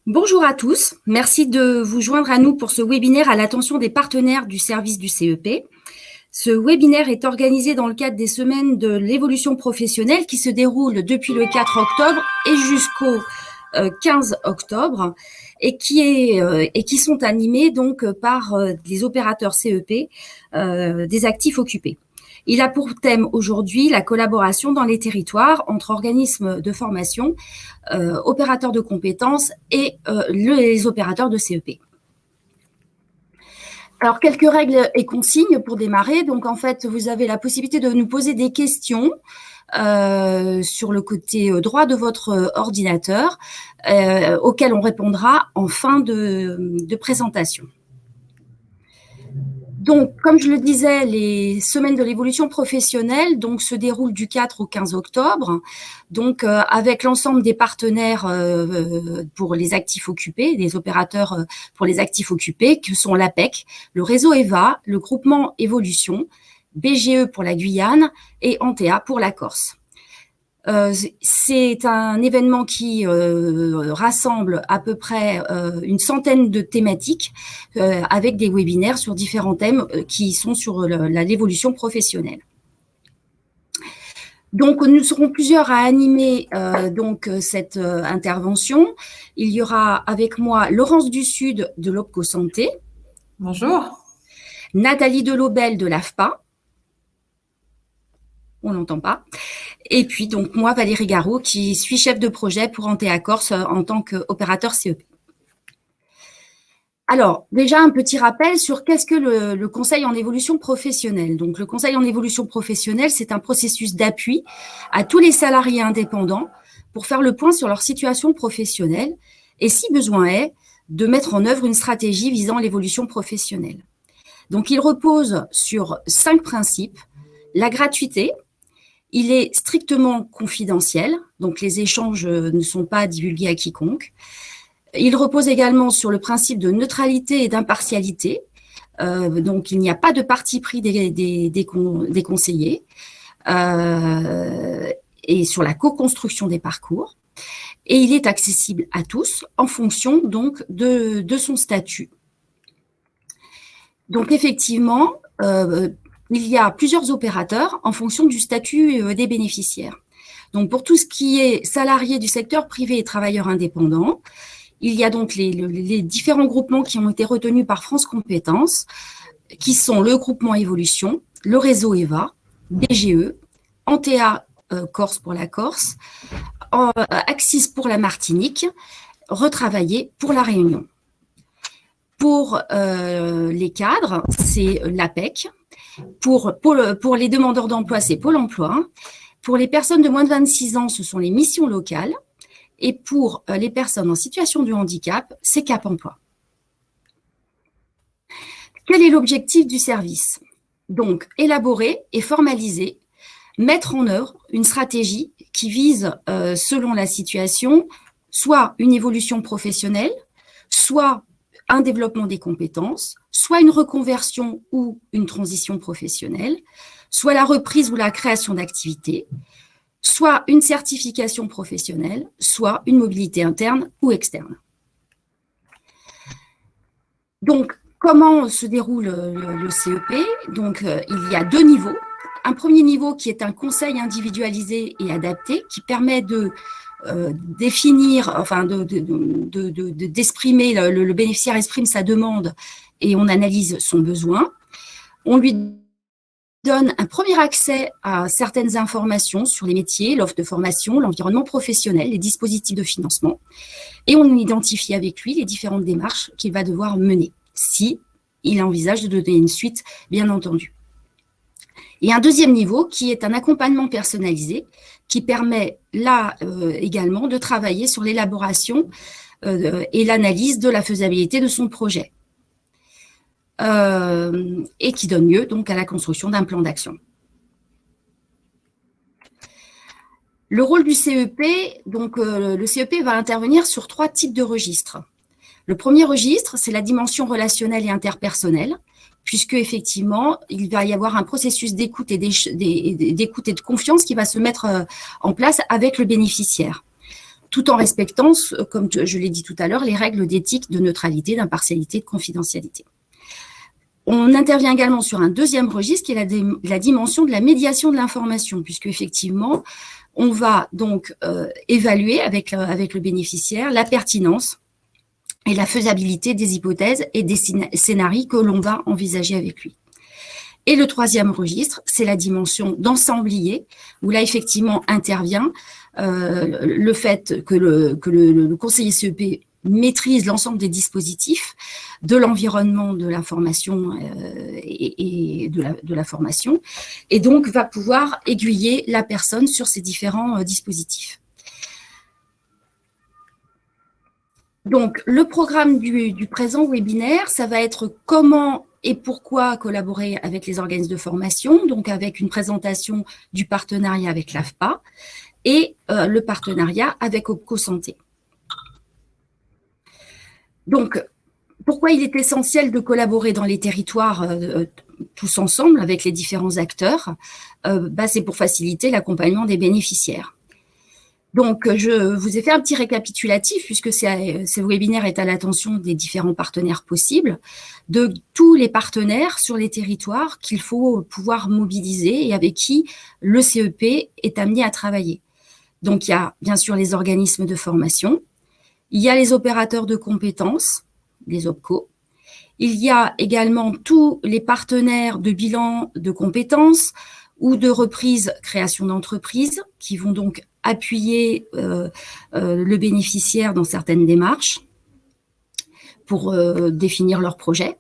Bonjour à tous, merci de vous joindre à nous pour ce webinaire à l'attention des partenaires du service du CEP. Ce webinaire est organisé dans le cadre des semaines de l'évolution professionnelle qui se déroulent depuis le 4 octobre et jusqu'au 15 octobre et qui sont animés donc par des opérateurs CEP des actifs occupés. Il a pour thème aujourd'hui la collaboration dans les territoires entre organismes de formation, opérateurs de compétences et les opérateurs de CEP. Alors, quelques règles et consignes pour démarrer. Donc, en fait, vous avez la possibilité de nous poser des questions sur le côté droit de votre ordinateur auxquelles on répondra en fin de présentation. Donc, comme je le disais, les semaines de l'évolution professionnelle se déroulent du 4 au 15 octobre, donc avec l'ensemble des partenaires pour les actifs occupés, des opérateurs pour les actifs occupés, que sont l'APEC, le réseau EVA, le groupement Évolution, BGE pour la Guyane et Antea pour la Corse. C'est un événement qui rassemble à peu près une centaine de thématiques avec des webinaires sur différents thèmes qui sont sur l'évolution professionnelle. Donc, nous serons plusieurs à animer cette intervention. Il y aura avec moi Laurence Dussud de l'Opco Santé. Bonjour. Nathalie Delobel de l'AFPA. On n'entend pas. Et puis, donc, moi, Valérie Garot, qui suis chef de projet pour Antea Corse en tant qu'opérateur CEP. Alors, déjà, un petit rappel sur qu'est-ce que le conseil en évolution professionnelle. Donc, le conseil en évolution professionnelle, c'est un processus d'appui à tous les salariés indépendants pour faire le point sur leur situation professionnelle et, si besoin est, de mettre en œuvre une stratégie visant l'évolution professionnelle. Donc, il repose sur 5 principes. La gratuité. Il est strictement confidentiel, donc les échanges ne sont pas divulgués à quiconque. Il repose également sur le principe de neutralité et d'impartialité, donc il n'y a pas de parti pris des conseillers, et sur la co-construction des parcours. Et il est accessible à tous en fonction donc de son statut. Donc effectivement, il y a plusieurs opérateurs en fonction du statut des bénéficiaires. Donc, pour tout ce qui est salariés du secteur privé et travailleurs indépendants, il y a donc les différents groupements qui ont été retenus par France Compétences, qui sont le groupement Évolution, le réseau EVA, BGE, Antea Corse pour la Corse, Axis pour la Martinique, Retravailler pour la Réunion. Pour les cadres, c'est l'APEC. Pour les demandeurs d'emploi, c'est Pôle emploi. Pour les personnes de moins de 26 ans, ce sont les missions locales. Et pour les personnes en situation de handicap, c'est Cap emploi. Quel est l'objectif du service? Donc, élaborer et formaliser, mettre en œuvre une stratégie qui vise, selon la situation, soit une évolution professionnelle, soit un développement des compétences, soit une reconversion ou une transition professionnelle, soit la reprise ou la création d'activités, soit une certification professionnelle, soit une mobilité interne ou externe. Donc, comment se déroule le CEP? Donc, il y a 2 niveaux. Un premier niveau qui est un conseil individualisé et adapté qui permet de définir, enfin d'exprimer, le bénéficiaire exprime sa demande et on analyse son besoin. On lui donne un premier accès à certaines informations sur les métiers, l'offre de formation, l'environnement professionnel, les dispositifs de financement et on identifie avec lui les différentes démarches qu'il va devoir mener, si il envisage de donner une suite, bien entendu. Et un deuxième niveau qui est un accompagnement personnalisé qui permet là également de travailler sur l'élaboration et l'analyse de la faisabilité de son projet et qui donne lieu donc à la construction d'un plan d'action. Le rôle du CEP, donc le CEP va intervenir sur 3 types de registres. Le premier registre, c'est la dimension relationnelle et interpersonnelle, puisque effectivement, il va y avoir un processus d'écoute et de confiance qui va se mettre en place avec le bénéficiaire. tout en respectant, comme je l'ai dit tout à l'heure, les règles d'éthique, de neutralité, d'impartialité, de confidentialité. On intervient également sur un deuxième registre qui est la dimension de la médiation de l'information, puisque effectivement, on va donc évaluer avec le bénéficiaire la pertinence et la faisabilité des hypothèses et des scénarios que l'on va envisager avec lui. Et le troisième registre, c'est la dimension d'ensemblier, où là, effectivement, intervient le fait que le conseiller CEP maîtrise l'ensemble des dispositifs de l'environnement de l'information et de la formation, et donc va pouvoir aiguiller la personne sur ces différents dispositifs. Donc, le programme du présent webinaire, ça va être comment et pourquoi collaborer avec les organismes de formation, donc avec une présentation du partenariat avec l'AFPA et le partenariat avec Opco Santé. Donc, pourquoi il est essentiel de collaborer dans les territoires tous ensemble avec les différents acteurs? C'est pour faciliter l'accompagnement des bénéficiaires. Donc, je vous ai fait un petit récapitulatif, puisque ce webinaire est à l'attention des différents partenaires possibles, de tous les partenaires sur les territoires qu'il faut pouvoir mobiliser et avec qui le CEP est amené à travailler. Donc, il y a bien sûr les organismes de formation, il y a les opérateurs de compétences, les OPCO, il y a également tous les partenaires de bilan de compétences ou de reprise création d'entreprise qui vont donc appuyer le bénéficiaire dans certaines démarches pour définir leur projet.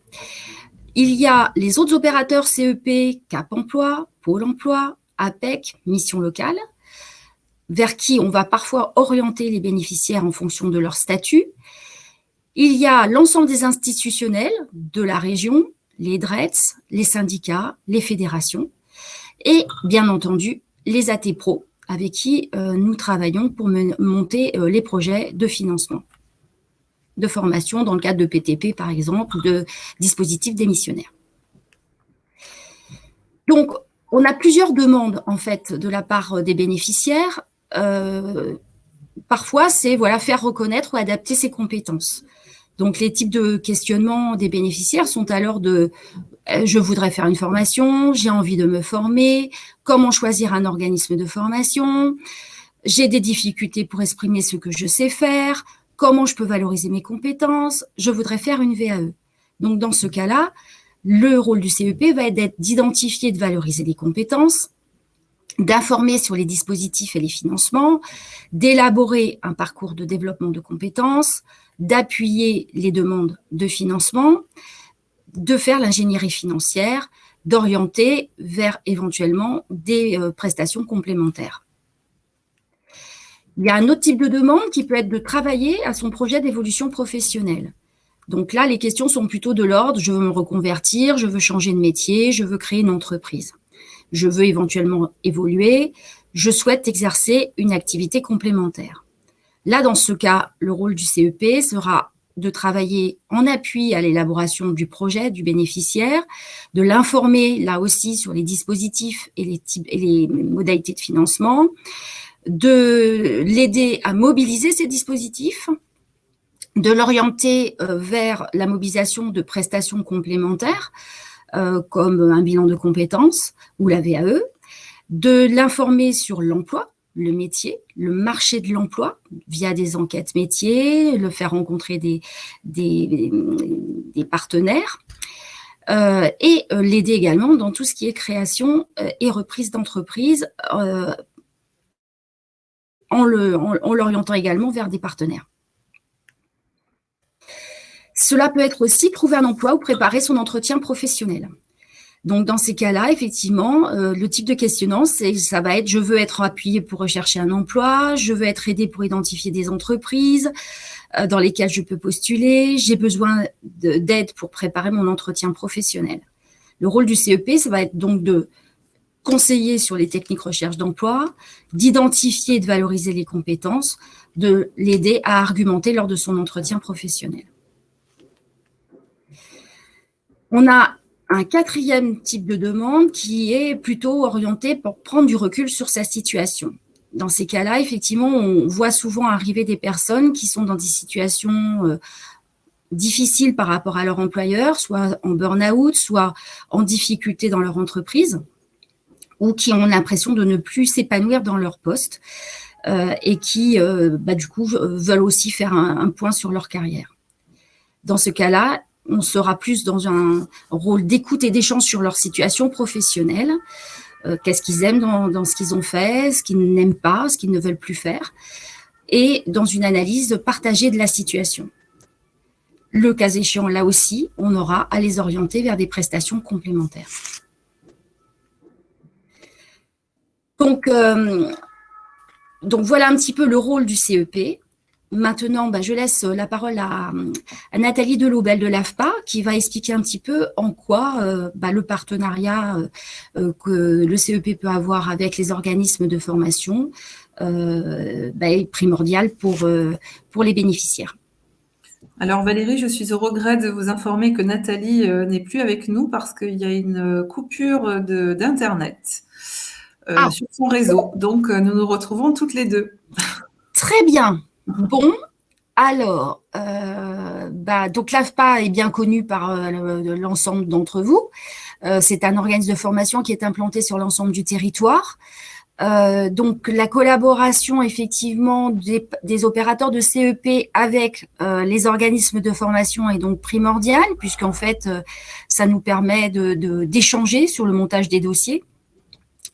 Il y a les autres opérateurs CEP, Cap Emploi, Pôle Emploi, APEC, Mission Locale, vers qui on va parfois orienter les bénéficiaires en fonction de leur statut. Il y a l'ensemble des institutionnels de la région, les DRETS, les syndicats, les fédérations, et bien entendu les AT-Pro, avec qui nous travaillons pour monter les projets de financement, de formation dans le cadre de PTP par exemple, ou de dispositifs démissionnaires. Donc, on a plusieurs demandes en fait de la part des bénéficiaires. Parfois, c'est faire reconnaître ou adapter ses compétences. Donc, les types de questionnements des bénéficiaires sont alors de je voudrais faire une formation, j'ai envie de me former, comment choisir un organisme de formation, j'ai des difficultés pour exprimer ce que je sais faire, comment je peux valoriser mes compétences, je voudrais faire une VAE. Donc, dans ce cas-là, le rôle du CEP va être d'identifier et de valoriser les compétences, d'informer sur les dispositifs et les financements, d'élaborer un parcours de développement de compétences, d'appuyer les demandes de financement, de faire l'ingénierie financière, d'orienter vers éventuellement des prestations complémentaires. Il y a un autre type de demande qui peut être de travailler à son projet d'évolution professionnelle. Donc là, les questions sont plutôt de l'ordre, je veux me reconvertir, je veux changer de métier, je veux créer une entreprise. Je veux éventuellement évoluer, je souhaite exercer une activité complémentaire. Là, dans ce cas, le rôle du CEP sera de travailler en appui à l'élaboration du projet du bénéficiaire, de l'informer là aussi sur les dispositifs et les modalités de financement, de l'aider à mobiliser ces dispositifs, de l'orienter vers la mobilisation de prestations complémentaires, comme un bilan de compétences ou la VAE, de l'informer sur l'emploi, le métier, le marché de l'emploi via des enquêtes métiers, le faire rencontrer des partenaires et l'aider également dans tout ce qui est création et reprise d'entreprise en l'orientant également vers des partenaires. Cela peut être aussi trouver un emploi ou préparer son entretien professionnel. Donc, dans ces cas-là, effectivement, le type de questionnement, ça va être « je veux être appuyé pour rechercher un emploi, je veux être aidé pour identifier des entreprises dans lesquelles je peux postuler, j'ai besoin d'aide pour préparer mon entretien professionnel ». Le rôle du CEP, ça va être donc de conseiller sur les techniques recherche d'emploi, d'identifier et de valoriser les compétences, de l'aider à argumenter lors de son entretien professionnel. On a un quatrième type de demande qui est plutôt orienté pour prendre du recul sur sa situation. dans ces cas-là, effectivement, on voit souvent arriver des personnes qui sont dans des situations difficiles par rapport à leur employeur, soit en burn-out, soit en difficulté dans leur entreprise, ou qui ont l'impression de ne plus s'épanouir dans leur poste et qui, du coup, veulent aussi faire un point sur leur carrière. Dans ce cas-là, on sera plus dans un rôle d'écoute et d'échange sur leur situation professionnelle. Qu'est-ce qu'ils aiment dans ce qu'ils ont fait, ce qu'ils n'aiment pas, ce qu'ils ne veulent plus faire, et dans une analyse partagée de la situation. Le cas échéant, là aussi, on aura à les orienter vers des prestations complémentaires. Donc voilà un petit peu le rôle du CEP. Maintenant, je laisse la parole à Nathalie Delobel de l'AFPA qui va expliquer un petit peu en quoi le partenariat que le CEP peut avoir avec les organismes de formation est primordial pour les bénéficiaires. Alors Valérie, je suis au regret de vous informer que Nathalie n'est plus avec nous parce qu'il y a une coupure d'Internet sur son réseau. Donc, nous nous retrouvons toutes les deux. Très bien. Bon, alors, donc l'AFPA est bien connu par l'ensemble d'entre vous. C'est un organisme de formation qui est implanté sur l'ensemble du territoire. Donc la collaboration effectivement des opérateurs de CEP avec les organismes de formation est donc primordiale puisqu'en fait ça nous permet d'échanger sur le montage des dossiers,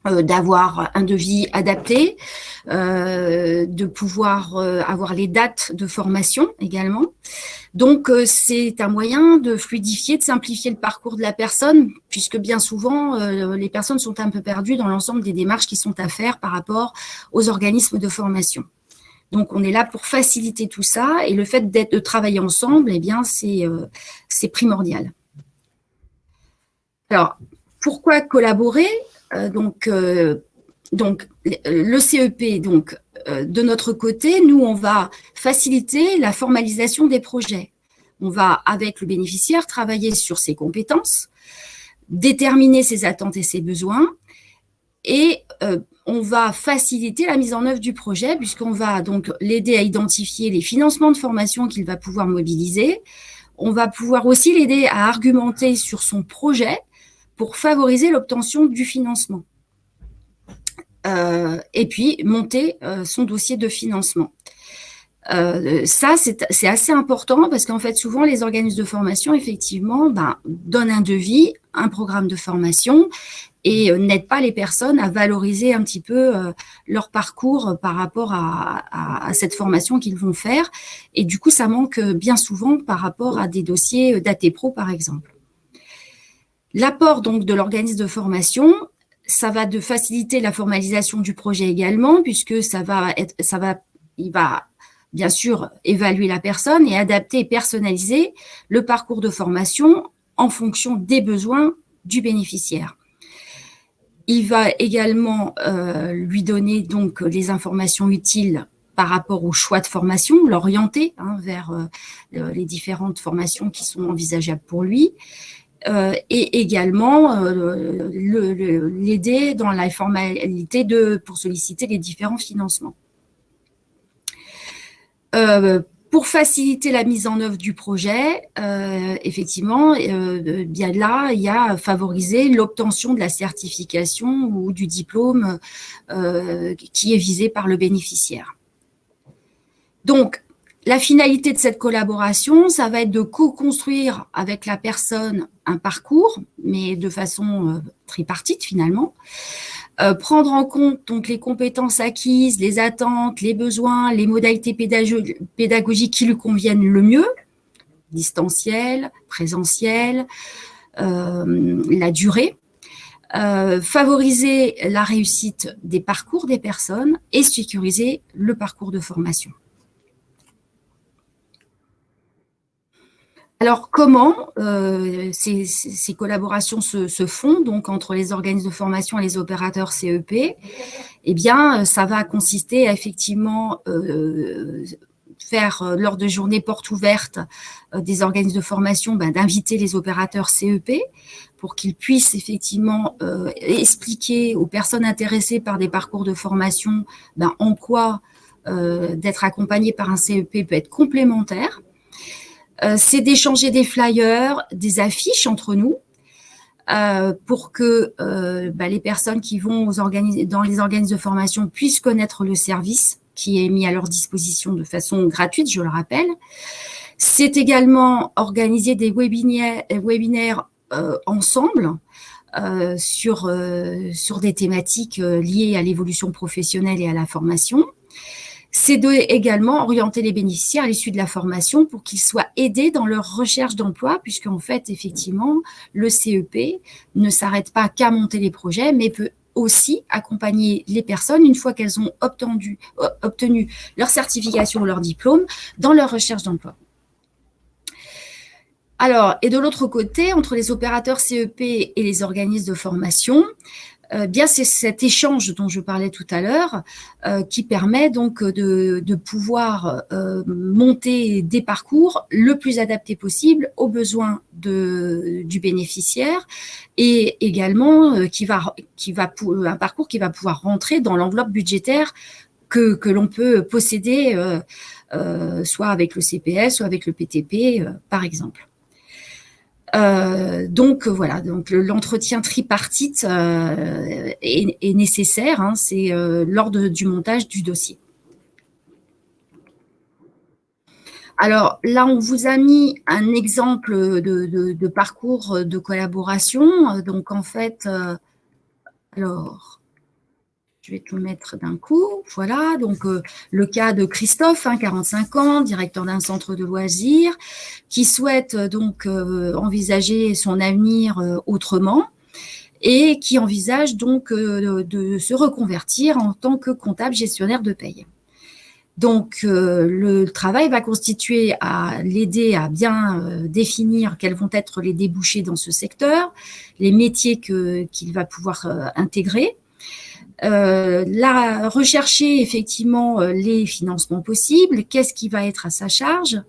d'avoir un devis adapté, de pouvoir avoir les dates de formation également. Donc, c'est un moyen de fluidifier, de simplifier le parcours de la personne, puisque bien souvent, les personnes sont un peu perdues dans l'ensemble des démarches qui sont à faire par rapport aux organismes de formation. Donc, on est là pour faciliter tout ça, et le fait de travailler ensemble, c'est primordial. Alors, pourquoi collaborer ? Donc, le CEP, de notre côté, nous, on va faciliter la formalisation des projets. On va, avec le bénéficiaire, travailler sur ses compétences, déterminer ses attentes et ses besoins, et on va faciliter la mise en œuvre du projet, puisqu'on va donc l'aider à identifier les financements de formation qu'il va pouvoir mobiliser. On va pouvoir aussi l'aider à argumenter sur son projet pour favoriser l'obtention du financement. Et puis monter son dossier de financement. Ça, c'est assez important parce qu'en fait, souvent, les organismes de formation, effectivement, donnent un devis, un programme de formation et n'aident pas les personnes à valoriser un petit peu leur parcours par rapport à cette formation qu'ils vont faire. Et du coup, ça manque bien souvent par rapport à des dossiers d'AT-Pro, par exemple. L'apport donc de l'organisme de formation, ça va de faciliter la formalisation du projet également, puisque il va bien sûr évaluer la personne et adapter et personnaliser le parcours de formation en fonction des besoins du bénéficiaire. Il va également lui donner donc les informations utiles par rapport au choix de formation, l'orienter vers les différentes formations qui sont envisageables pour lui. Et également l'aider dans la formalité pour solliciter les différents financements. Pour faciliter la mise en œuvre du projet, effectivement, bien là, il y a favoriser l'obtention de la certification ou du diplôme qui est visé par le bénéficiaire. Donc, la finalité de cette collaboration, ça va être de co-construire avec la personne un parcours, mais de façon tripartite finalement. Prendre en compte donc les compétences acquises, les attentes, les besoins, les modalités pédagogiques qui lui conviennent le mieux, distanciel, présentiel, la durée. Favoriser la réussite des parcours des personnes et sécuriser le parcours de formation. Alors, comment ces collaborations se font donc entre les organismes de formation et les opérateurs CEP ? Eh bien, ça va consister à effectivement faire, lors de journées portes ouvertes des organismes de formation, d'inviter les opérateurs CEP pour qu'ils puissent effectivement expliquer aux personnes intéressées par des parcours de formation en quoi d'être accompagné par un CEP peut être complémentaire. C'est d'échanger des flyers, des affiches entre nous, pour que les personnes qui vont dans les organismes de formation puissent connaître le service qui est mis à leur disposition de façon gratuite, je le rappelle. C'est également organiser des webinaires ensemble sur des thématiques liées à l'évolution professionnelle et à la formation. C'est également orienter les bénéficiaires à l'issue de la formation pour qu'ils soient aidés dans leur recherche d'emploi, puisqu'en fait, effectivement, le CEP ne s'arrête pas qu'à monter les projets, mais peut aussi accompagner les personnes, une fois qu'elles ont obtenu leur certification ou leur diplôme, dans leur recherche d'emploi. Alors, et de l'autre côté, entre les opérateurs CEP et les organismes de formation, c'est cet échange dont je parlais tout à l'heure qui permet donc de pouvoir monter des parcours le plus adaptés possible aux besoins du bénéficiaire et également un parcours qui va pouvoir rentrer dans l'enveloppe budgétaire que l'on peut posséder soit avec le CPS, soit avec le PTP, par exemple. Donc l'entretien tripartite est nécessaire, c'est lors du montage du dossier. Alors là, on vous a mis un exemple de parcours de collaboration. Donc en fait, je vais tout mettre d'un coup. Voilà, donc le cas de Christophe, 45 ans, directeur d'un centre de loisirs, qui souhaite donc envisager son avenir autrement et qui envisage donc de se reconvertir en tant que comptable gestionnaire de paye. Donc, le travail va constituer à l'aider à bien définir quels vont être les débouchés dans ce secteur, les métiers qu'il va pouvoir intégrer, rechercher effectivement les financements possibles, qu'est-ce qui va être à sa charge,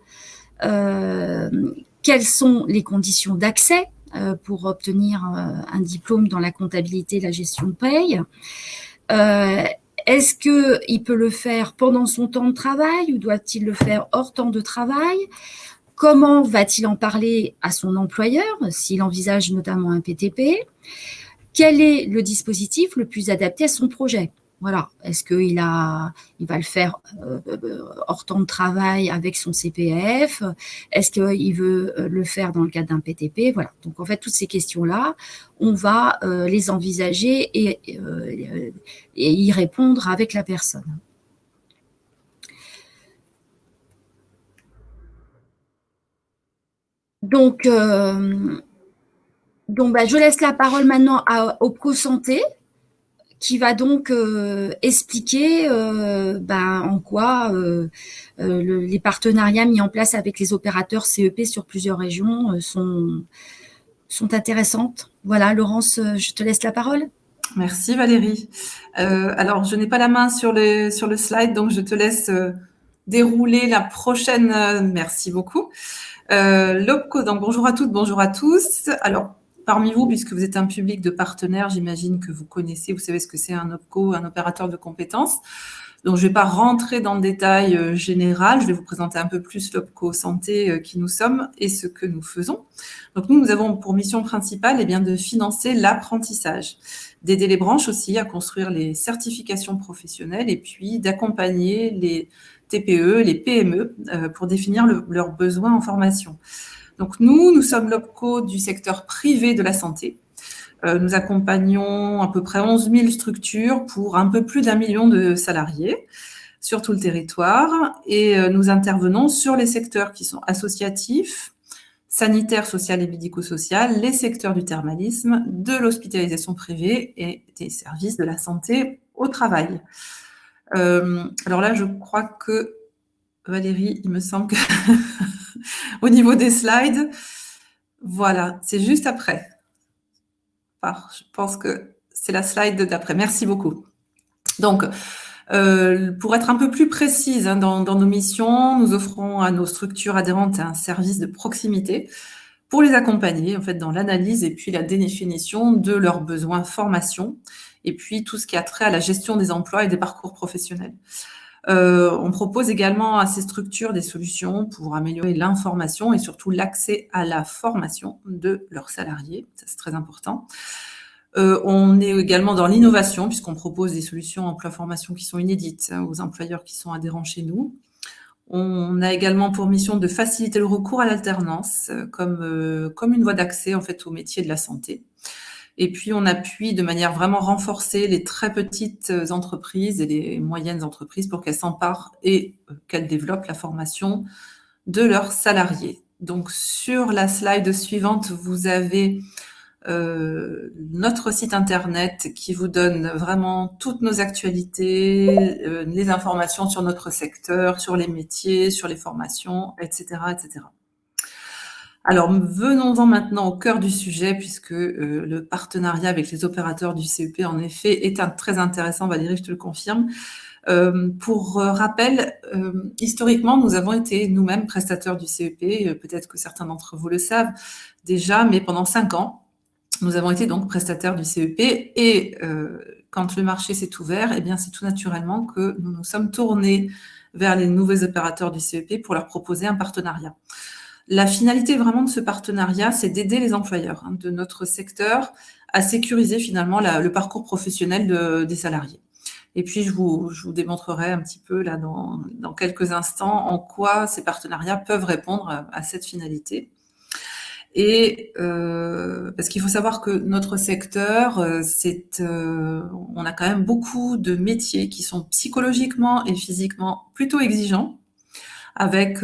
quelles sont les conditions d'accès pour obtenir un diplôme dans la comptabilité et la gestion de paye. Est-ce qu'il peut le faire pendant son temps de travail ou doit-il le faire hors temps de travail? Comment va-t-il en parler à son employeur s'il envisage notamment un PTP? Quel est le dispositif le plus adapté à son projet? Voilà. Est-ce qu'il va le faire hors temps de travail avec son CPF? Est-ce qu'il veut le faire dans le cadre d'un PTP? Voilà. Donc, en fait, toutes ces questions-là, on va les envisager et y répondre avec la personne. Donc, je laisse la parole maintenant au co-santé, qui va donc expliquer en quoi les partenariats mis en place avec les opérateurs CEP sur plusieurs régions sont intéressantes. Voilà, Laurence, je te laisse la parole. Merci Valérie. Alors, je n'ai pas la main sur le slide, donc je te laisse dérouler la prochaine. Merci beaucoup. L'OPCO, donc bonjour à toutes, bonjour à tous. Alors, parmi vous, puisque vous êtes un public de partenaires, j'imagine que vous connaissez, vous savez ce que c'est un OPCO, un opérateur de compétences. Donc, je ne vais pas rentrer dans le détail général, je vais vous présenter un peu plus l'OPCO Santé qui nous sommes et ce que nous faisons. Donc, nous avons pour mission principale de financer l'apprentissage, d'aider les branches aussi à construire les certifications professionnelles et puis d'accompagner les TPE, les PME pour définir leurs besoins en formation. Donc, nous sommes l'OPCO du secteur privé de la santé. Nous accompagnons à peu près 11 000 structures pour un peu plus d'1 million de salariés sur tout le territoire et nous intervenons sur les secteurs qui sont associatifs, sanitaire, social et médico-social, les secteurs du thermalisme, de l'hospitalisation privée et des services de la santé au travail. Alors là, je crois que Valérie, il me semble que au niveau des slides, voilà, c'est juste après. Je pense que c'est la slide d'après. Merci beaucoup. Donc, Pour être un peu plus précise dans nos missions, nous offrons à nos structures adhérentes un service de proximité pour les accompagner en fait dans l'analyse et puis la définition de leurs besoins formation et puis tout ce qui a trait à la gestion des emplois et des parcours professionnels. On propose également à ces structures des solutions pour améliorer l'information et surtout l'accès à la formation de leurs salariés. Ça, c'est très important. On est également dans l'innovation puisqu'on propose des solutions emploi-formation qui sont inédites aux employeurs qui sont adhérents chez nous. On a également pour mission de faciliter le recours à l'alternance comme une voie d'accès en fait au métier de la santé. Et puis on appuie de manière vraiment renforcée les très petites entreprises et les moyennes entreprises pour qu'elles s'emparent et qu'elles développent la formation de leurs salariés. Donc sur la slide suivante, vous avez notre site internet qui vous donne vraiment toutes nos actualités, les informations sur notre secteur, sur les métiers, sur les formations, etc., etc. Alors, venons-en maintenant au cœur du sujet, puisque le partenariat avec les opérateurs du CEP, en effet, est très intéressant. Valérie, je te le confirme. Pour rappel, historiquement, nous avons été nous-mêmes prestataires du CEP. Peut-être que certains d'entre vous le savent déjà, mais pendant 5 ans, nous avons été donc prestataires du CEP et quand le marché s'est ouvert, eh bien, c'est tout naturellement que nous nous sommes tournés vers les nouveaux opérateurs du CEP pour leur proposer un partenariat. La finalité vraiment de ce partenariat, c'est d'aider les employeurs de notre secteur à sécuriser finalement le parcours professionnel des salariés. Et puis, je vous démontrerai un petit peu là dans quelques instants en quoi ces partenariats peuvent répondre à cette finalité. Et parce qu'il faut savoir que notre secteur, on a quand même beaucoup de métiers qui sont psychologiquement et physiquement plutôt exigeants, avec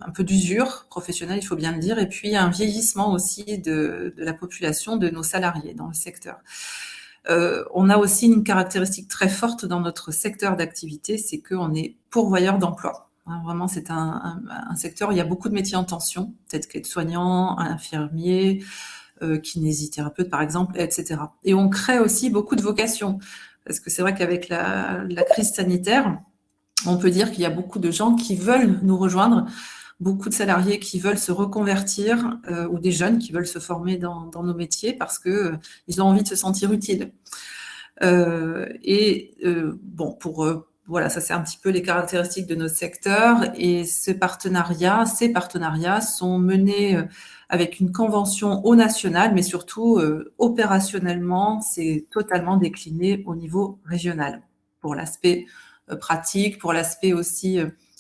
un peu d'usure professionnelle, il faut bien le dire, et puis un vieillissement aussi de la population, de nos salariés dans le secteur. On a aussi une caractéristique très forte dans notre secteur d'activité, c'est qu'on est pourvoyeur d'emploi. Vraiment, c'est un secteur où il y a beaucoup de métiers en tension, peut-être qu'aide-soignant, infirmier, kinésithérapeute par exemple, etc. Et on crée aussi beaucoup de vocations, parce que c'est vrai qu'avec la crise sanitaire, on peut dire qu'il y a beaucoup de gens qui veulent nous rejoindre, beaucoup de salariés qui veulent se reconvertir ou des jeunes qui veulent se former dans nos métiers parce que ils ont envie de se sentir utiles. Voilà, ça c'est un petit peu les caractéristiques de notre secteur et ces partenariats sont menés avec une convention au national, mais surtout opérationnellement, c'est totalement décliné au niveau régional pour l'aspect pratique, pour l'aspect aussi,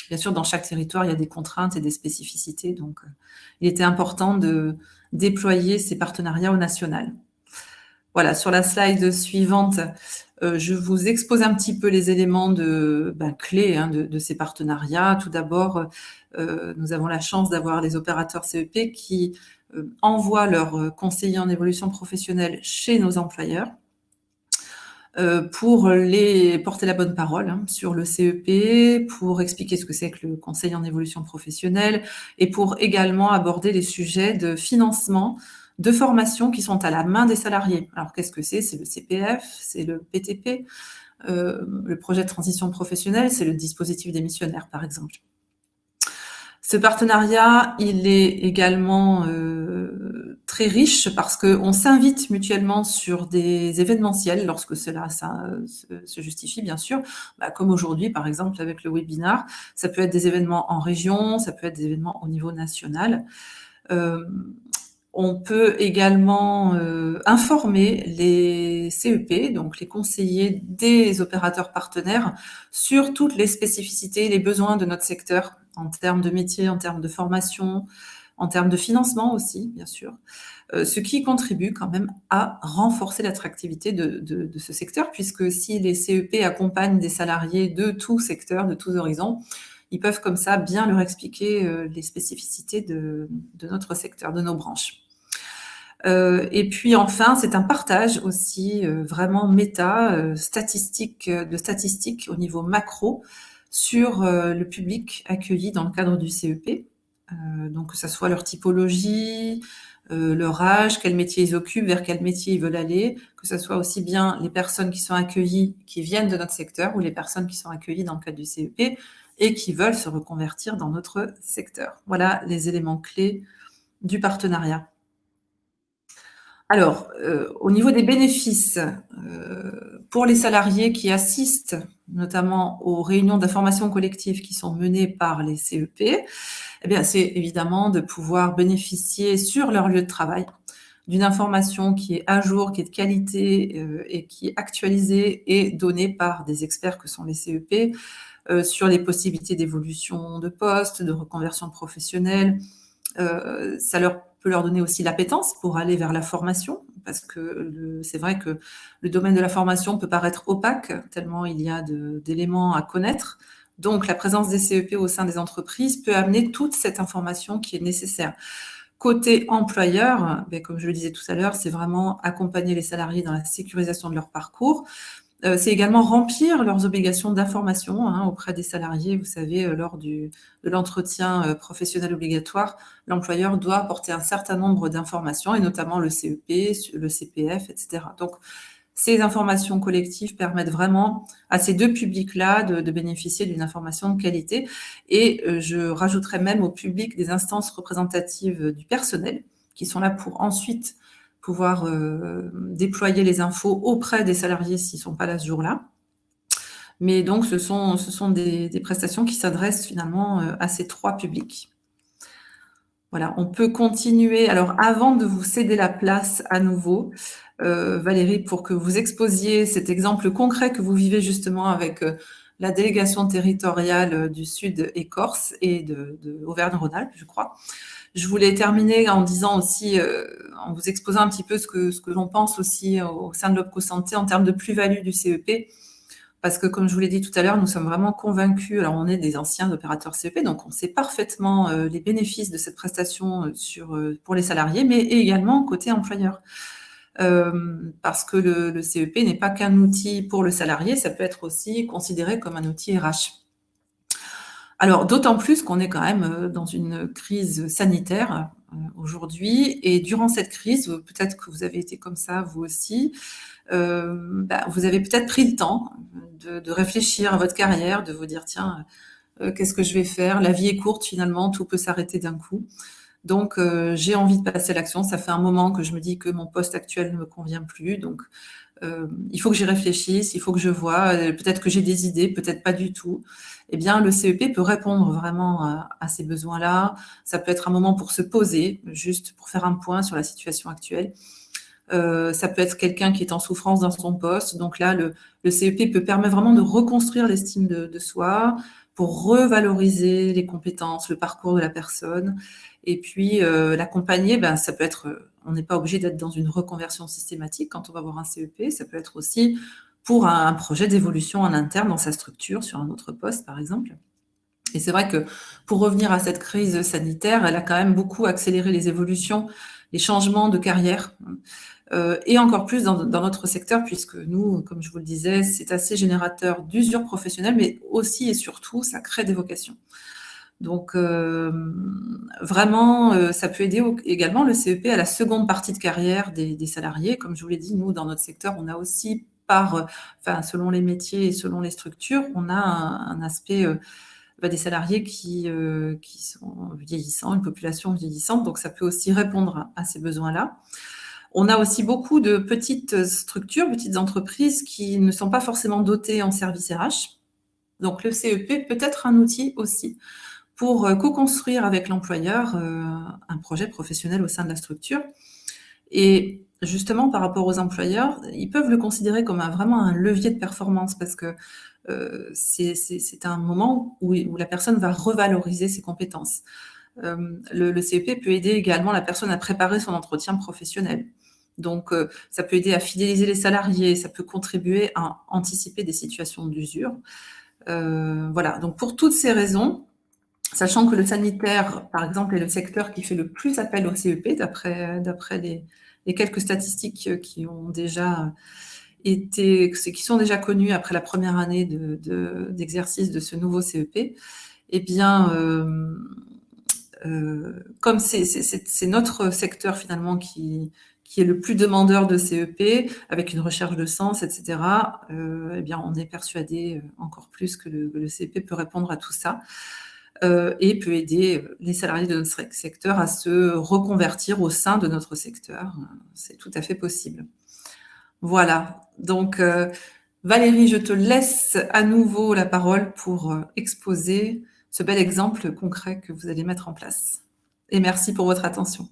bien sûr, dans chaque territoire, il y a des contraintes et des spécificités, donc il était important de déployer ces partenariats au national. Voilà, sur la slide suivante, je vous expose un petit peu les éléments clés de ces partenariats. Tout d'abord, nous avons la chance d'avoir les opérateurs CEP qui envoient leurs conseillers en évolution professionnelle chez nos employeurs pour les porter la bonne parole sur le CEP, pour expliquer ce que c'est que le conseil en évolution professionnelle et pour également aborder les sujets de financement de formation qui sont à la main des salariés. Alors, qu'est-ce que c'est? C'est le CPF, c'est le PTP, le projet de transition professionnelle, c'est le dispositif démissionnaire, par exemple. Ce partenariat, il est également très riche parce qu'on s'invite mutuellement sur des événementiels lorsque cela se justifie, bien sûr, comme aujourd'hui, par exemple, avec le webinar. Ça peut être des événements en région, ça peut être des événements au niveau national. On peut également informer les CEP, donc les conseillers des opérateurs partenaires, sur toutes les spécificités et les besoins de notre secteur en termes de métier, en termes de formation, en termes de financement aussi, bien sûr, ce qui contribue quand même à renforcer l'attractivité de ce secteur, puisque si les CEP accompagnent des salariés de tout secteur, de tous horizons, ils peuvent comme ça bien leur expliquer les spécificités de notre secteur, de nos branches. Et puis enfin, c'est un partage aussi vraiment méta, statistiques au niveau macro sur le public accueilli dans le cadre du CEP. Donc que ça soit leur typologie, leur âge, quel métier ils occupent, vers quel métier ils veulent aller, que ce soit aussi bien les personnes qui sont accueillies, qui viennent de notre secteur, ou les personnes qui sont accueillies dans le cadre du CEP et qui veulent se reconvertir dans notre secteur. Voilà les éléments clés du partenariat. Alors, au niveau des bénéfices, pour les salariés qui assistent notamment aux réunions d'information collective qui sont menées par les CEP, eh bien, c'est évidemment de pouvoir bénéficier sur leur lieu de travail d'une information qui est à jour, qui est de qualité et qui est actualisée et donnée par des experts que sont les CEP sur les possibilités d'évolution de poste, de reconversion professionnelle. Ça peut leur donner aussi l'appétence pour aller vers la formation, parce que c'est vrai que le domaine de la formation peut paraître opaque, tellement il y a d'éléments à connaître. Donc, la présence des CEP au sein des entreprises peut amener toute cette information qui est nécessaire. Côté employeur, comme je le disais tout à l'heure, c'est vraiment accompagner les salariés dans la sécurisation de leur parcours. C'est également remplir leurs obligations d'information auprès des salariés. Vous savez, lors de l'entretien professionnel obligatoire, l'employeur doit apporter un certain nombre d'informations, et notamment le CEP, le CPF, etc. Donc, ces informations collectives permettent vraiment à ces deux publics-là de bénéficier d'une information de qualité. Et je rajouterais même au public des instances représentatives du personnel qui sont là pour ensuite pouvoir déployer les infos auprès des salariés s'ils ne sont pas là ce jour-là. Mais donc, ce sont des prestations qui s'adressent finalement à ces trois publics. Voilà, on peut continuer. Alors, avant de vous céder la place à nouveau, Valérie, pour que vous exposiez cet exemple concret que vous vivez justement avec la délégation territoriale du Sud et Corse et de Auvergne-Rhône-Alpes, je crois. Je voulais terminer en disant aussi, en vous exposant un petit peu ce que l'on pense aussi au sein de l'Opco Santé en termes de plus-value du CEP. Parce que, comme je vous l'ai dit tout à l'heure, nous sommes vraiment convaincus, alors on est des anciens opérateurs CEP, donc on sait parfaitement les bénéfices de cette prestation pour les salariés, mais également côté employeur. Parce que le CEP n'est pas qu'un outil pour le salarié, ça peut être aussi considéré comme un outil RH. Alors, d'autant plus qu'on est quand même dans une crise sanitaire aujourd'hui, et durant cette crise, peut-être que vous avez été comme ça, vous aussi, vous avez peut-être pris le temps de réfléchir à votre carrière, de vous dire, tiens, qu'est-ce que je vais faire? La vie est courte finalement, tout peut s'arrêter d'un coup. Donc, j'ai envie de passer à l'action. Ça fait un moment que je me dis que mon poste actuel ne me convient plus. Donc, il faut que j'y réfléchisse, il faut que je vois. Peut-être que j'ai des idées, peut-être pas du tout. Eh bien, le CEP peut répondre vraiment à ces besoins-là. Ça peut être un moment pour se poser, juste pour faire un point sur la situation actuelle. Ça peut être quelqu'un qui est en souffrance dans son poste. Donc là, le CEP peut permettre vraiment de reconstruire l'estime de soi, pour revaloriser les compétences, le parcours de la personne. Et puis, l'accompagner, ça peut être, on n'est pas obligé d'être dans une reconversion systématique quand on va voir un CEP. Ça peut être aussi pour un projet d'évolution en interne dans sa structure, sur un autre poste, par exemple. Et c'est vrai que pour revenir à cette crise sanitaire, elle a quand même beaucoup accéléré les évolutions, les changements de carrière. Et encore plus dans notre secteur, puisque nous, comme je vous le disais, c'est assez générateur d'usure professionnelle, mais aussi et surtout, ça crée des vocations. Donc, vraiment, ça peut aider également le CEP à la seconde partie de carrière des salariés. Comme je vous l'ai dit, nous, dans notre secteur, on a aussi selon les métiers et selon les structures, on a un aspect des salariés qui sont vieillissants, une population vieillissante, donc ça peut aussi répondre à ces besoins-là. On a aussi beaucoup de petites structures, petites entreprises qui ne sont pas forcément dotées en service RH. Donc, le CEP peut être un outil aussi pour co-construire avec l'employeur un projet professionnel au sein de la structure. Et justement, par rapport aux employeurs, ils peuvent le considérer comme vraiment un levier de performance, parce que c'est un moment où la personne va revaloriser ses compétences. Le CEP peut aider également la personne à préparer son entretien professionnel. Donc, ça peut aider à fidéliser les salariés, ça peut contribuer à anticiper des situations d'usure. Voilà, donc pour toutes ces raisons, sachant que le sanitaire, par exemple, est le secteur qui fait le plus appel au CEP, d'après les quelques statistiques qui sont déjà connues après la première année d'exercice de ce nouveau CEP, eh bien, comme c'est notre secteur finalement qui est le plus demandeur de CEP, avec une recherche de sens, etc., eh bien, on est persuadé encore plus que le CEP peut répondre à tout ça et peut aider les salariés de notre secteur à se reconvertir au sein de notre secteur. C'est tout à fait possible. Voilà. Donc, Valérie, je te laisse à nouveau la parole pour exposer ce bel exemple concret que vous allez mettre en place. Et merci pour votre attention.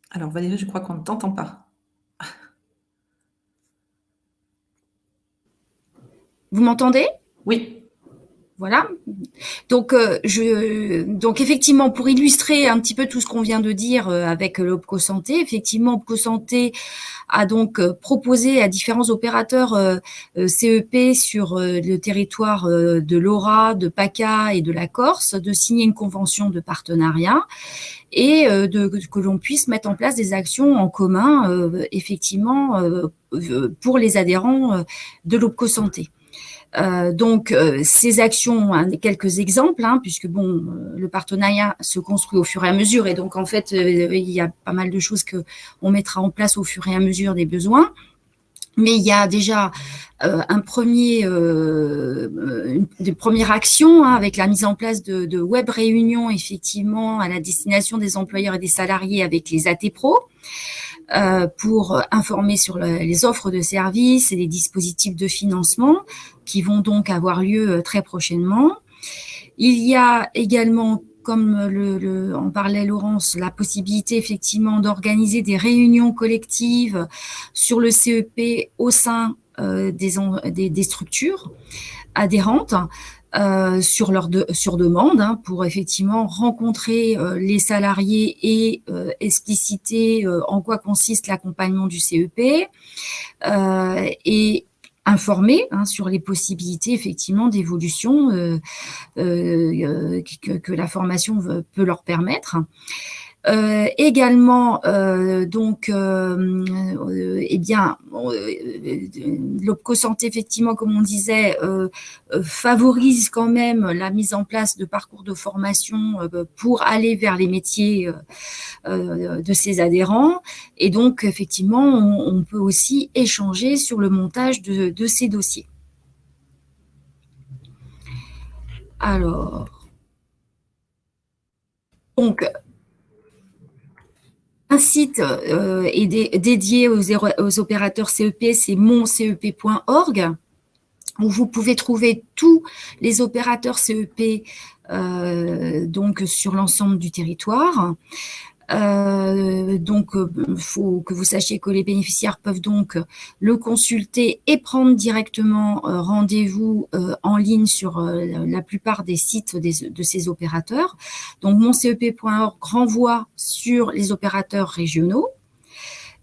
Alors Valérie, je crois qu'on ne t'entend pas. Vous m'entendez? Oui. Voilà. Donc, donc effectivement, pour illustrer un petit peu tout ce qu'on vient de dire avec l'Opco Santé, effectivement, Opco Santé a donc proposé à différents opérateurs CEP sur le territoire de l'Ora, de PACA et de la Corse de signer une convention de partenariat et que l'on puisse mettre en place des actions en commun, effectivement, pour les adhérents de l'Opco Santé. Donc, ces actions, quelques exemples, puisque bon, le partenariat se construit au fur et à mesure, et donc en fait, il y a pas mal de choses que on mettra en place au fur et à mesure des besoins. Mais il y a déjà des premières actions avec la mise en place de web réunions, effectivement, à la destination des employeurs et des salariés avec les AT Pro. Pour informer sur les offres de services et les dispositifs de financement qui vont donc avoir lieu très prochainement. Il y a également, comme en parlait Laurence, la possibilité effectivement d'organiser des réunions collectives sur le CEP au sein des structures adhérentes. Sur demande, pour effectivement rencontrer les salariés et expliciter en quoi consiste l'accompagnement du CEP et informer sur les possibilités effectivement d'évolution que la formation peut leur permettre. Également, l'Opco Santé, effectivement, comme on disait, favorise quand même la mise en place de parcours de formation pour aller vers les métiers de ses adhérents. Et donc, effectivement, on peut aussi échanger sur le montage de ces dossiers. Alors, donc, un site est dédié aux opérateurs CEP, c'est moncep.org, où vous pouvez trouver tous les opérateurs CEP donc sur l'ensemble du territoire. Donc, faut que vous sachiez que les bénéficiaires peuvent donc le consulter et prendre directement rendez-vous en ligne sur la plupart des sites de ces opérateurs. Donc, moncep.org renvoie sur les opérateurs régionaux.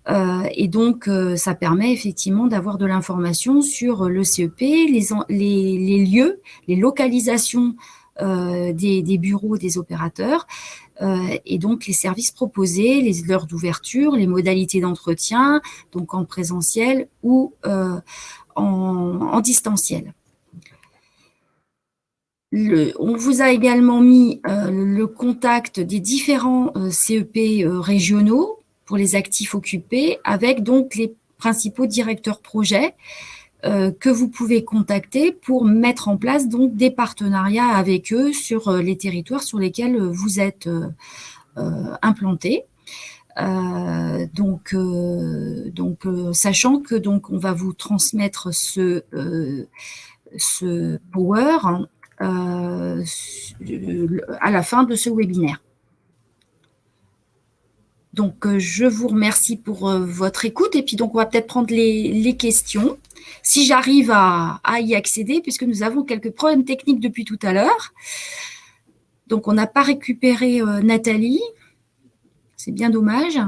Et donc, ça permet effectivement d'avoir de l'information sur le CEP, les lieux, les localisations des bureaux des opérateurs, et donc les services proposés, les heures d'ouverture, les modalités d'entretien, donc en présentiel ou en distanciel. On vous a également mis le contact des différents CEP régionaux pour les actifs occupés, avec donc les principaux directeurs projets que vous pouvez contacter pour mettre en place donc des partenariats avec eux sur les territoires sur lesquels vous êtes implantés. Sachant que donc on va vous transmettre ce power à la fin de ce webinaire. Donc, je vous remercie pour votre écoute. Et puis, donc, on va peut-être prendre les questions. Si j'arrive à y accéder, puisque nous avons quelques problèmes techniques depuis tout à l'heure. Donc, on n'a pas récupéré Nathalie. C'est bien dommage.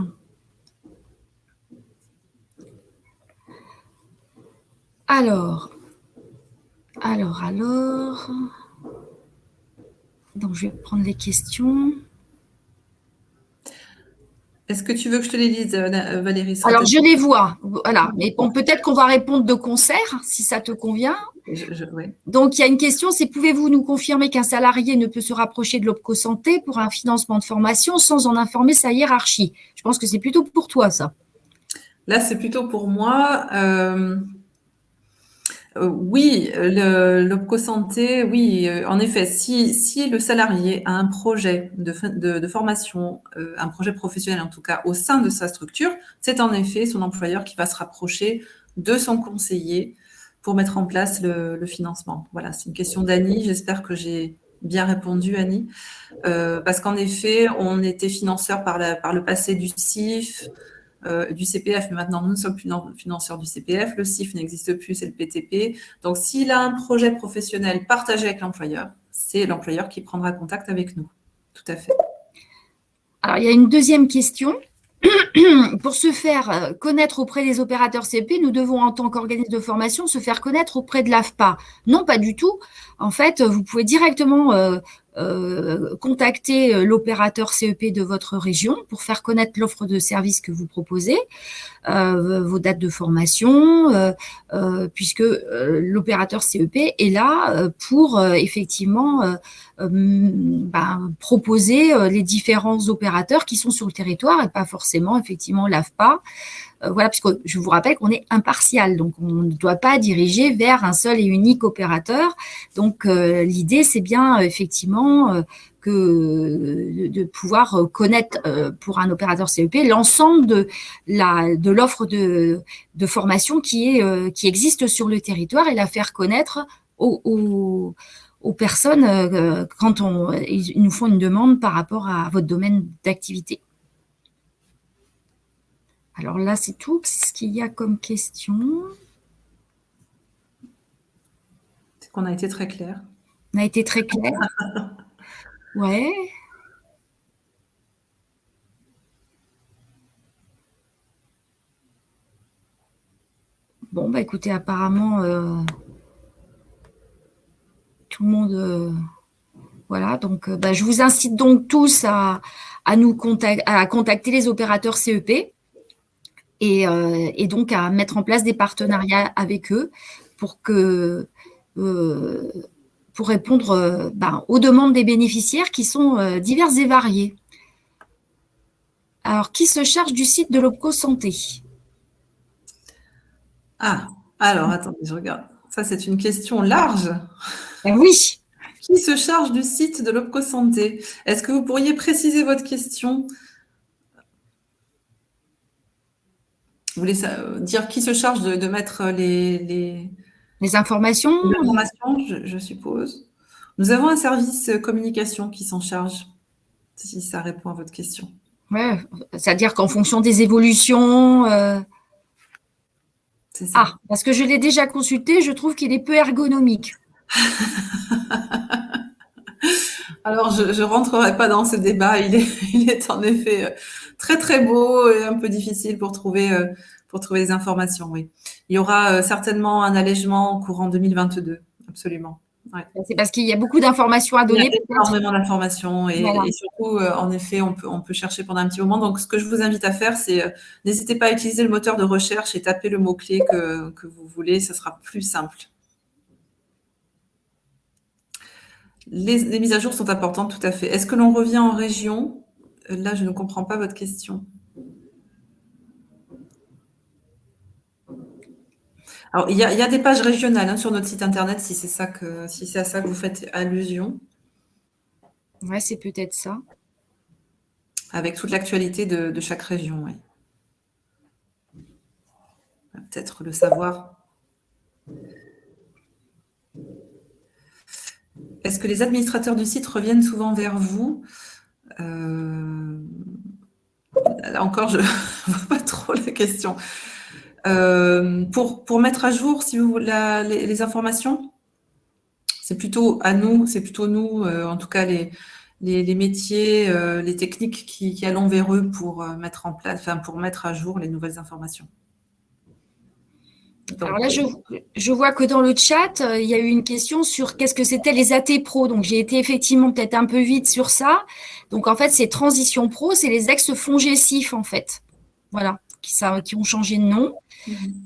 Alors. Donc, je vais prendre les questions. Est-ce que tu veux que je te les lise, Valérie? Alors, je les vois, voilà. Mais bon, peut-être qu'on va répondre de concert, si ça te convient. Ouais. Donc, il y a une question, c'est pouvez-vous nous confirmer qu'un salarié ne peut se rapprocher de l'OPCO Santé pour un financement de formation sans en informer sa hiérarchie? Je pense que c'est plutôt pour toi, ça. Là, c'est plutôt pour moi. Oui, l'OPCO Santé, oui, en effet, si le salarié a un projet de formation, un projet professionnel en tout cas, au sein de sa structure, c'est en effet son employeur qui va se rapprocher de son conseiller pour mettre en place le financement. Voilà, c'est une question d'Annie. J'espère que j'ai bien répondu, Annie. Parce qu'en effet, on était financeur par le passé du CIF, du CPF, mais maintenant nous ne sommes plus financeurs du CPF, le CIF n'existe plus, c'est le PTP. Donc s'il a un projet professionnel partagé avec l'employeur, c'est l'employeur qui prendra contact avec nous. Tout à fait. Alors, il y a une deuxième question. Pour se faire connaître auprès des opérateurs CEP, nous devons, en tant qu'organisme de formation, se faire connaître auprès de l'AFPA. Non, pas du tout. En fait, vous pouvez directement contacter l'opérateur CEP de votre région pour faire connaître l'offre de services que vous proposez, vos dates de formation, puisque l'opérateur CEP est là pour effectivement proposer les différents opérateurs qui sont sur le territoire et pas forcément effectivement l'AFPA. Voilà, puisque je vous rappelle qu'on est impartial, donc on ne doit pas diriger vers un seul et unique opérateur. Donc l'idée, c'est bien effectivement de pouvoir connaître pour un opérateur CEP l'ensemble de l'offre de formation qui existe sur le territoire et la faire connaître aux personnes quand ils nous font une demande par rapport à votre domaine d'activité. Alors là, c'est tout ce qu'il y a comme question. C'est qu'on a été très clair. On a été très clair. Ouais. Bon, bah écoutez, apparemment, tout le monde... voilà, donc je vous incite donc tous à contacter les opérateurs CEP et donc à mettre en place des partenariats avec eux pour répondre aux demandes des bénéficiaires qui sont diverses et variées. Alors, qui se charge du site de l'OPCO Santé? Ah, alors, attendez, je regarde. Ça, c'est une question large. Oui. Qui se charge du site de l'OPCO Santé? Est-ce que vous pourriez préciser votre question? Vous voulez dire qui se charge de mettre les informations? Les informations, je suppose. Nous avons un service communication qui s'en charge, si ça répond à votre question. Ouais, c'est-à-dire qu'en fonction des évolutions... C'est ça. Ah, parce que je l'ai déjà consulté, je trouve qu'il est peu ergonomique. Alors, je ne rentrerai pas dans ce débat. Il est en effet très, très beau et un peu difficile pour trouver les informations, oui. Il y aura certainement un allègement courant 2022, absolument. Ouais. C'est parce qu'il y a beaucoup d'informations à donner. Il y a énormément d'informations et surtout, en effet, on peut chercher pendant un petit moment. Donc, ce que je vous invite à faire, c'est n'hésitez pas à utiliser le moteur de recherche et taper le mot-clé que vous voulez. Ce sera plus simple. Les mises à jour sont importantes, tout à fait. Est-ce que l'on revient en région? Là, je ne comprends pas votre question. Alors, il y a des pages régionales sur notre site internet, si c'est à ça que vous faites allusion. Ouais, c'est peut-être ça. Avec toute l'actualité de chaque région, oui. Peut-être le savoir. Est-ce que les administrateurs du site reviennent souvent vers vous? Là encore, je ne vois pas trop la question. Pour mettre à jour, si vous voulez, les informations, c'est plutôt nous, en tout cas les métiers, les techniques qui allons vers eux pour mettre en place, pour mettre à jour les nouvelles informations. Donc, alors là, je vois que dans le chat, il y a eu une question sur qu'est-ce que c'était les AT Pro. Donc, j'ai été effectivement peut-être un peu vite sur ça. Donc, en fait, c'est Transition Pro, c'est les ex-FONGECIF, en fait. Voilà, qui ont changé de nom.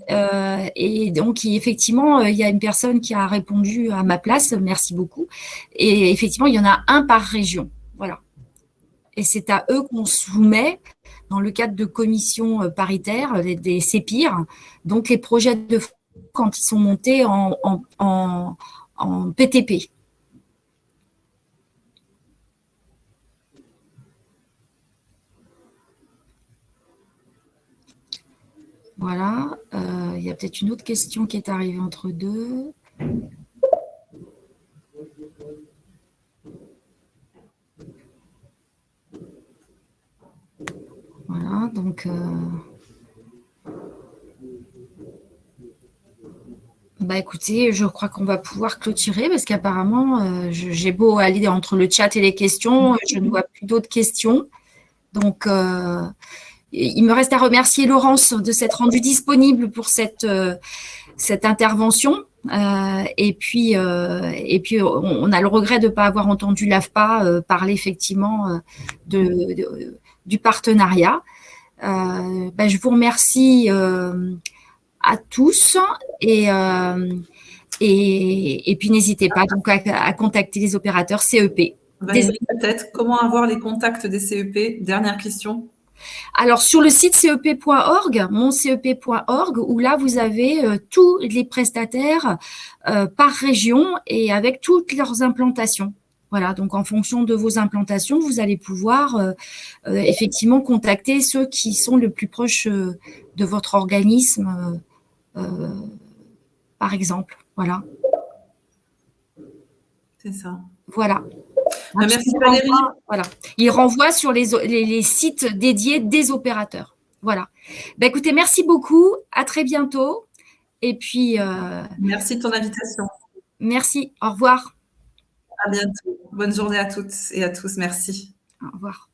Et donc, effectivement, il y a une personne qui a répondu à ma place. Merci beaucoup. Et effectivement, il y en a un par région. Voilà. Et c'est à eux qu'on soumet, dans le cadre de commissions paritaires, des CEPIR, donc les projets de quand ils sont montés en PTP. Voilà. Il y a peut-être une autre question qui est arrivée entre deux. Voilà, donc écoutez, je crois qu'on va pouvoir clôturer parce qu'apparemment, j'ai beau aller entre le chat et les questions, je ne vois plus d'autres questions. Donc, il me reste à remercier Laurence de s'être rendue disponible pour cette intervention. Et puis, on a le regret de ne pas avoir entendu l'AFPA parler effectivement du partenariat. Je vous remercie à tous et puis n'hésitez pas donc à contacter les opérateurs CEP. Valérie, peut-être, comment avoir les contacts des CEP? Dernière question. Alors, sur le site cep.org, moncep.org, où là, vous avez tous les prestataires par région et avec toutes leurs implantations. Voilà, donc en fonction de vos implantations, vous allez pouvoir effectivement contacter ceux qui sont le plus proches de votre organisme, par exemple. Voilà. C'est ça. Voilà. Merci Valérie. Voilà. Il renvoie sur les sites dédiés des opérateurs. Voilà. Écoutez, merci beaucoup. À très bientôt. Et puis. Merci de ton invitation. Merci. Au revoir. À bientôt. Bonne journée à toutes et à tous. Merci. Au revoir.